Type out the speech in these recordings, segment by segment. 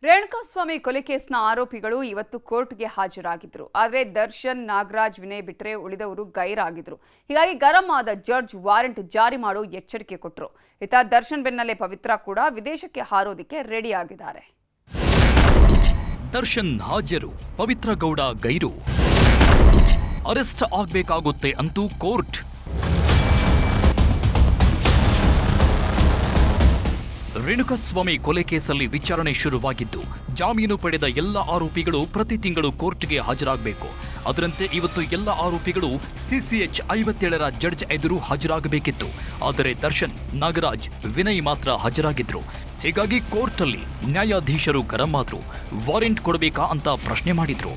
ರೇಣುಕಾಸ್ವಾಮಿ ಕೊಲೆ ಕೇಸ್ನ ಆರೋಪಿಗಳು ಇವತ್ತು ಕೋರ್ಟ್ಗೆ ಹಾಜರಾಗಿದ್ರು. ಆದರೆ ದರ್ಶನ್, ನಾಗರಾಜ್, ವಿನಯ್ ಬಿಟ್ರೆ ಉಳಿದವರು ಗೈರಾಗಿದ್ರು. ಹೀಗಾಗಿ ಗರಂ ಆದ ಜಡ್ಜ್ ವಾರೆಂಟ್ ಜಾರಿ ಮಾಡೋ ಎಚ್ಚರಿಕೆ ಕೊಟ್ಟರು. ಇತ್ತ ದರ್ಶನ್ ಬೆನ್ನಲ್ಲೇ ಪವಿತ್ರ ಕೂಡ ವಿದೇಶಕ್ಕೆ ಹಾರೋದಕ್ಕೆ ರೆಡಿ ಆಗಿದ್ದಾರೆ. ದರ್ಶನ್ ಹಾಜರು, ಪವಿತ್ರ ಗೌಡ ಗೈರು. ಅರೆಸ್ಟ್ ಆಗಬೇಕಾಗುತ್ತೆ ಅಂತೂ ಕೋರ್ಟ್. ರೇಣುಕಾಸ್ವಾಮಿ ಕೊಲೆ ಕೇಸಲ್ಲಿ ವಿಚಾರಣೆ ಶುರುವಾಗಿದ್ದು, ಜಾಮೀನು ಪಡೆದ ಎಲ್ಲ ಆರೋಪಿಗಳು ಪ್ರತಿ ತಿಂಗಳು ಕೋರ್ಟ್ಗೆ ಹಾಜರಾಗಬೇಕು. ಅದರಂತೆ ಇವತ್ತು ಎಲ್ಲ ಆರೋಪಿಗಳು ಸಿಸಿಎಚ್ 57ರ ಜಡ್ಜ್ ಎದುರು ಹಾಜರಾಗಬೇಕಿತ್ತು. ಆದರೆ ದರ್ಶನ್, ನಾಗರಾಜ್, ವಿನಯ್ ಮಾತ್ರ ಹಾಜರಾಗಿದ್ರು. ಹೀಗಾಗಿ ಕೋರ್ಟಲ್ಲಿ ನ್ಯಾಯಾಧೀಶರು ಗರಂ ಆದ್ರು. ವಾರೆಂಟ್ ಕೊಡಬೇಕಾ ಅಂತ ಪ್ರಶ್ನೆ ಮಾಡಿದ್ರು.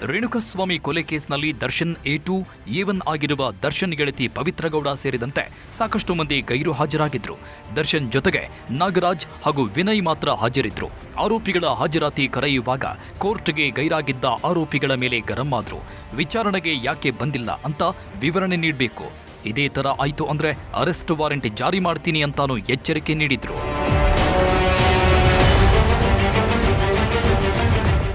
ರೇಣುಕಾಸ್ವಾಮಿ ಕೊಲೆ ಕೇಸ್ನಲ್ಲಿ ದರ್ಶನ್ A2, A1 ಆಗಿರುವ ದರ್ಶನ್ ಗೆಳತಿ ಪವಿತ್ರ ಗೌಡ ಸೇರಿದಂತೆ ಸಾಕಷ್ಟು ಮಂದಿ ಗೈರು ಹಾಜರಾಗಿದ್ರು. ದರ್ಶನ್ ಜೊತೆಗೆ ನಾಗರಾಜ್ ಹಾಗೂ ವಿನಯ್ ಮಾತ್ರ ಹಾಜರಿದ್ರು. ಆರೋಪಿಗಳ ಹಾಜರಾತಿ ಕರೆಯುವಾಗ ಕೋರ್ಟ್ಗೆ ಗೈರಾಗಿದ್ದ ಆರೋಪಿಗಳ ಮೇಲೆ ಗರಂ ಆದ್ರು. ವಿಚಾರಣೆಗೆ ಯಾಕೆ ಬಂದಿಲ್ಲ ಅಂತ ವಿವರಣೆ ನೀಡಬೇಕು. ಇದೇ ತರ ಆಯ್ತು ಅಂದ್ರೆ ಅರೆಸ್ಟ್ ವಾರೆಂಟ್ ಜಾರಿ ಮಾಡ್ತೀನಿ ಅಂತಾನು ಎಚ್ಚರಿಕೆ ನೀಡಿದ್ರು.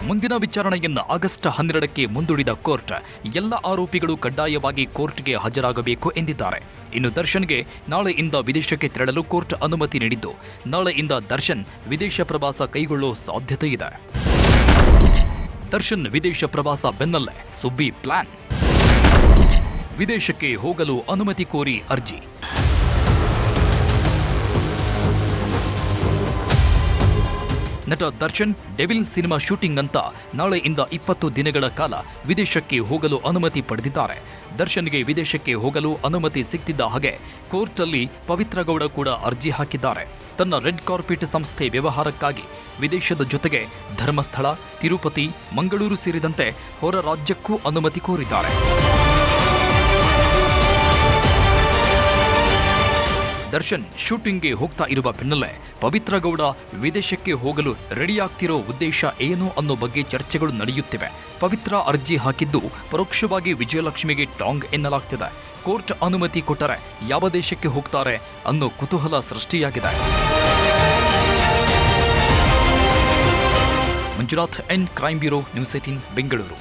ಮುಂದಿನ ವಿಚಾರಣೆಯನ್ನು ಆಗಸ್ಟ್ 12ಕ್ಕೆ ಮುಂದೂಡಿದ ಕೋರ್ಟ್ ಎಲ್ಲ ಆರೋಪಿಗಳು ಕಡ್ಡಾಯವಾಗಿ ಕೋರ್ಟ್ಗೆ ಹಾಜರಾಗಬೇಕು ಎಂದಿದ್ದಾರೆ. ಇನ್ನು ದರ್ಶನ್ಗೆ ನಾಳೆಯಿಂದ ವಿದೇಶಕ್ಕೆ ತೆರಳಲು ಕೋರ್ಟ್ ಅನುಮತಿ ನೀಡಿದ್ದು, ನಾಳೆಯಿಂದ ದರ್ಶನ್ ವಿದೇಶ ಪ್ರವಾಸ ಕೈಗೊಳ್ಳೋ ಸಾಧ್ಯತೆ ಇದೆ. ದರ್ಶನ್ ವಿದೇಶ ಪ್ರವಾಸ ಬೆನ್ನಲ್ಲೇ ಸುಬ್ಬಿ ಪ್ಲಾನ್. ವಿದೇಶಕ್ಕೆ ಹೋಗಲು ಅನುಮತಿ ಕೋರಿ ಅರ್ಜಿ. ನಟ ದರ್ಶನ್ ಡೆವಿಲ್ ಸಿನಿಮಾ ಶೂಟಿಂಗ್ ಅಂತ ನಾಳೆಯಿಂದ 20 ದಿನಗಳ ಕಾಲ ವಿದೇಶಕ್ಕೆ ಹೋಗಲು ಅನುಮತಿ ಪಡೆದಿದ್ದಾರೆ. ದರ್ಶನ್ಗೆ ವಿದೇಶಕ್ಕೆ ಹೋಗಲು ಅನುಮತಿ ಸಿಕ್ತಿದ್ದ ಹಾಗೆ ಕೋರ್ಟಲ್ಲಿ ಪವಿತ್ರ ಗೌಡ ಕೂಡ ಅರ್ಜಿ ಹಾಕಿದ್ದಾರೆ. ತನ್ನ ರೆಡ್ ಕಾರ್ಪೆಟ್ ಸಂಸ್ಥೆ ವ್ಯವಹಾರಕ್ಕಾಗಿ ವಿದೇಶದ ಜೊತೆಗೆ ಧರ್ಮಸ್ಥಳ, ತಿರುಪತಿ, ಮಂಗಳೂರು ಸೇರಿದಂತೆ ಹೊರ ರಾಜ್ಯಕ್ಕೂ ಅನುಮತಿ ಕೋರಿದ್ದಾರೆ. ದರ್ಶನ್ ಶೂಟಿಂಗ್ಗೆ ಹೋಗ್ತಾ ಇರುವ ಬೆನ್ನಲ್ಲೇ ಪವಿತ್ರ ಗೌಡ ವಿದೇಶಕ್ಕೆ ಹೋಗಲು ರೆಡಿಯಾಗ್ತಿರೋ ಉದ್ದೇಶ ಏನು ಅನ್ನೋ ಬಗ್ಗೆ ಚರ್ಚೆಗಳು ನಡೆಯುತ್ತಿವೆ. ಪವಿತ್ರ ಅರ್ಜಿ ಹಾಕಿದ್ದು ಪರೋಕ್ಷವಾಗಿ ವಿಜಯಲಕ್ಷ್ಮಿಗೆ ಟಾಂಗ್ ಎನ್ನಲಾಗ್ತಿದೆ. ಕೋರ್ಟ್ ಅನುಮತಿ ಕೊಟ್ಟರೆ ಯಾವ ದೇಶಕ್ಕೆ ಹೋಗ್ತಾರೆ ಅನ್ನೋ ಕುತೂಹಲ ಸೃಷ್ಟಿಯಾಗಿದೆ. Manjunath, N crime bureau, news 18 Bengaluru.